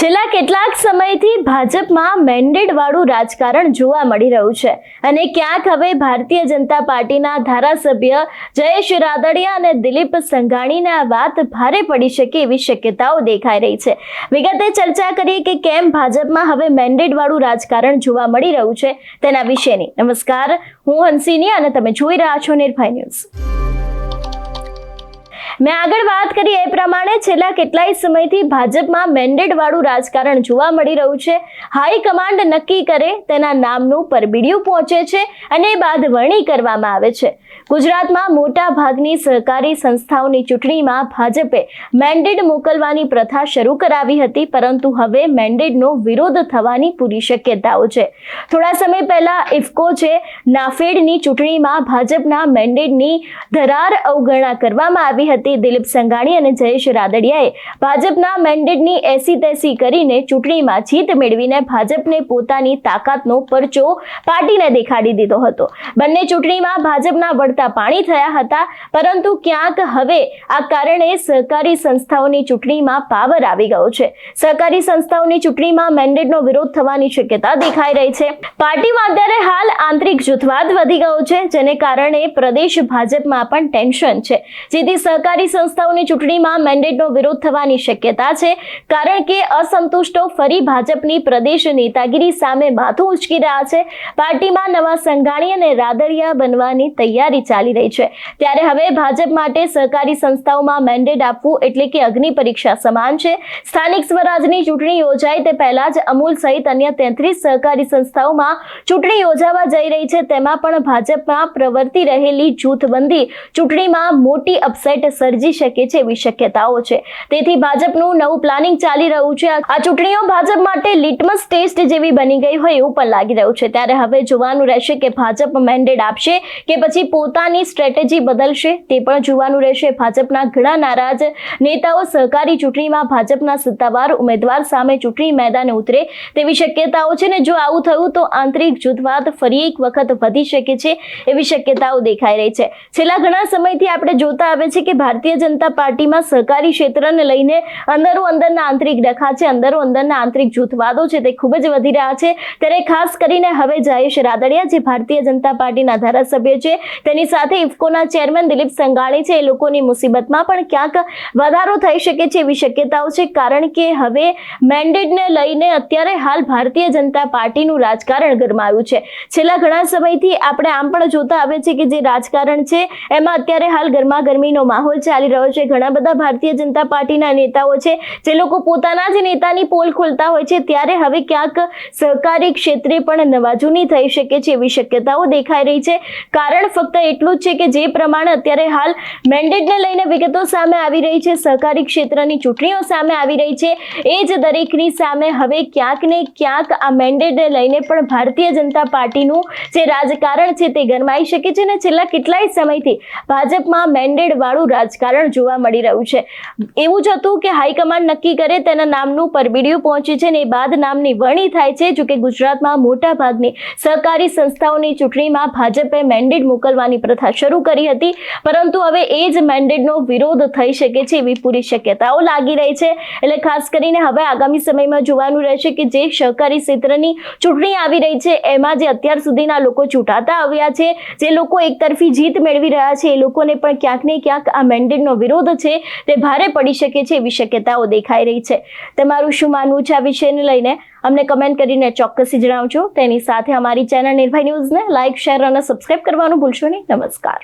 છેલ્લા કેટલાક સમયથી ભાજપમાં મેન્ડેટ વાળું રાજકારણ જોવા મળી રહ્યું છે અને ક્યાંક હવે ભારતીય જનતા પાર્ટીના ધારાસભ્ય જયેશ રાદડિયા અને દિલીપ સંઘાણીને આ વાત ભારે પડી શકે એવી શક્યતાઓ દેખાઈ રહી છે। વિગતે ચર્ચા કરીએ કે કેમ ભાજપમાં હવે મેન્ડેટ વાળું રાજકારણ જોવા મળી રહ્યું છે તેના વિશેની। નમસ્કાર, હું હંસિની અને તમે જોઈ રહ્યા છો નિર્ભય ન્યૂઝ। મેં આગળ વાત કરી એ પ્રમાણે છેલ્લા કેટલાય સમયથી ભાજપમાં મેન્ડેટ વાળું રાજકારણ જોવા મળી રહ્યું છે। હાઈકમાન્ડ નક્કી કરે તેના નામનું પરબીડિયું પહોંચે છે અને બાદ વરણી કરવામાં આવે છે। ગુજરાતમાં મોટા ભાગની સહકારી સંસ્થાઓની ચૂંટણીમાં ભાજપે મેન્ડેટ મોકલવાની પ્રથા શરૂ કરાવી હતી, પરંતુ હવે મેન્ડેટનો વિરોધ થવાની પૂરી શક્યતાઓ છે। થોડા સમય પહેલા ઇફકો છે નાફેડની ચૂંટણીમાં ભાજપના મેન્ડેટની ધરાર અવગણના કરવામાં આવી હતી। દિલીપ સંઘાણી અને જયેશ રાદડિયાએ ભાજપના મેન્ડેટની એસી તેસી કરીને ચૂંટણીમાં જીત મેળવીને ભાજપને પોતાની તાકાતનો પરચો પાર્ટીને દેખાડી દીધો હતો। બંને ચૂંટણીમાં ભાજપના વળતા પાણી થયા હતા, પરંતુ ક્યાંક હવે આ કારણે સહકારી સંસ્થાઓની ચૂંટણીમાં પાવર આવી ગયો છે। સહકારી સંસ્થાઓની ચૂંટણીમાં મેન્ડેટનો વિરોધ થવાની શક્યતા દેખાઈ રહી છે। પાર્ટીમાં અત્યારે હાલ આંતરિક જૂથવાદ વધી ગયો છે, જેને કારણે પ્રદેશ ભાજપમાં પણ ટેન્શન છે, જેથી સહકારી સંસ્થાઓની ચૂંટણીમાં મેન્ડેટનો વિરોધ થવાની શક્યતા છે, કારણ કે અસંતુષ્ટો ફરી ભાજપની પ્રદેશ નેતાગીરી સામે માથું ઉંચકી રહ્યા છે। પાર્ટીમાં નવા સંઘાણી અને રાદડિયા બનવાની તૈયારી ચાલી રહી છે, ત્યારે હવે ભાજપ માટે સહકારી સંસ્થાઓમાં મેન્ડેટ આપવું એટલે કે અગ્નિ પરીક્ષા સમાન છે। સ્થાનિક સ્વરાજની ચૂંટણી યોજાય તે પહેલા જ અમૂલ સહિત અન્ય 33 સહકારી સંસ્થાઓમાં ચૂંટણી યોજાવા જઈ રહી છે, તેમાં પણ ભાજપમાં પ્રવર્તી રહેલી જૂથબંધી ચૂંટણીમાં મોટી અપસેટ સર્જી શકે છે એવી શક્યતાઓ છે। તેથી ભાજપનું નવું પ્લાનિંગ ચાલી રહ્યું છે। આ ચૂંટણીઓ ભાજપ માટે લિટમસ ટેસ્ટ જેવી બની ગઈ હોય એવું પણ લાગી રહ્યું છે, ત્યારે હવે જોવાનું રહેશે કે ભાજપ મેન્ડેટ આપશે કે પછી પોતાની સ્ટ્રેટેજી બદલશે, તે પણ જોવાનું રહેશે। ભાજપના ઘણા નારાજ નેતાઓ સહકારી ચૂંટણીમાં ભાજપના સત્તાવાર ઉમેદવાર સામે ચૂંટણી મેદાને ઉતરે તેવી શક્યતાઓ છે, ને જો આવું થયું તો આંતરિક જૂથવાદ ફરી એક વખત વધી શકે છે એવી શક્યતાઓ દેખાઈ રહી છે। છેલ્લા ઘણા સમયથી આપણે જોતા આવે છે કે ભારતીય જનતા પાર્ટીમાં સહકારી ક્ષેત્રને લઈને અંદરના આંતરિક ડખા છે, અંદરના આંતરિક જૂથવાદો છે તે ખૂબ જ વધી રહ્યા છે। ત્યારે ખાસ કરીને હવે જયેશ રાદડિયા જે ભારતીય જનતા પાર્ટીના ધારાસભ્ય છે, તેની સાથે ઇફકોના ચેરમેન દિલીપ સંઘાણી છે, એ લોકોની મુસીબતમાં પણ ક્યાંક વધારો થઈ શકે છે એવી શક્યતાઓ છે, કારણ કે હવે મેન્ડેટને લઈને અત્યારે હાલ ભારતીય જનતા પાર્ટીનું રાજકારણ ગરમાયું છે। છેલ્લા ઘણા સમયથી આપણે આમ પણ જોતા આવે છે કે જે રાજકારણ છે એમાં અત્યારે હાલ ગરમાગરમીનો માહોલ ચાલી રહ્યો છે। ઘણા બધા ભારતીય જનતા પાર્ટીના નેતાઓ છે જે લોકો પોતાના જ નેતાની પોલ ખોલતા હોય છે, ત્યારે હવે ક્યાંક સહકારી ક્ષેત્રે પણ નવાજૂની થઈ શકે છે એવી શક્યતાઓ દેખાઈ રહી છે। કારણ ફક્ત એટલું જ છે કે જે પ્રમાણે અત્યારે હાલ મેન્ડેટને લઈને વિગતો સામે આવી રહી છે, સહકારી ક્ષેત્રની ચૂંટણીઓ સામે આવી રહી છે, એ જ દરેકની સામે હવે ક્યાંક ને ક્યાંક આ મેન્ડેટને લઈને પણ ભારતીય જનતા પાર્ટીનું જે રાજકારણ છે તે ગરમાઈ શકે છે। ને છેલ્લા કેટલાય સમયથી ભાજપમાં મેન્ડેટ વાળું રાજકારણ જોવા મળી રહ્યું છે। એવું જ હતું કે હાઈકમાન્ડ નક્કી કરે તેના નામનું પરબીડિયું પહોંચે છે ને બાદ નામની વરણી થાય છે। જો કે ગુજરાતમાં મોટા ભાગની સહકારી સંસ્થાઓની ચૂંટણીમાં ભાજપે મેન્ડેટ મોકલવાની પ્રથા શરૂ કરી હતી, પરંતુ હવે એ જ મેન્ડેટનો વિરોધ થઈ શકે છે એવી પૂરી શક્યતાઓ લાગી રહી છે। એટલે ખાસ કરીને હવે આગામી સમયમાં જોવાનું રહેશે કે જે સહકારી ક્ષેત્રની ચૂંટણી આવી રહી છે એમાં જે અત્યાર સુધીના લોકો ચૂંટાતા આવ્યા છે, જે લોકો એકતરફી જીત મેળવી રહ્યા છે, એ લોકોને પણ ક્યાંક ને ક્યાંક આ મેન્ડેટનો વિરોધ છે તે ભારે પડી શકે છે એવી શક્યતાઓ દેખાઈ રહી છે। તમારું શું માનવું છે આ વિષયને લઈને અમને કમેન્ટ કરીને ચોક્કસથી જણાવજો। તેની સાથે અમારી ચેનલ નિર્ભય ન્યૂઝને લાઇક, શેર અને સબસ્ક્રાઇબ કરવાનું ભૂલશો નહીં। નમસ્કાર।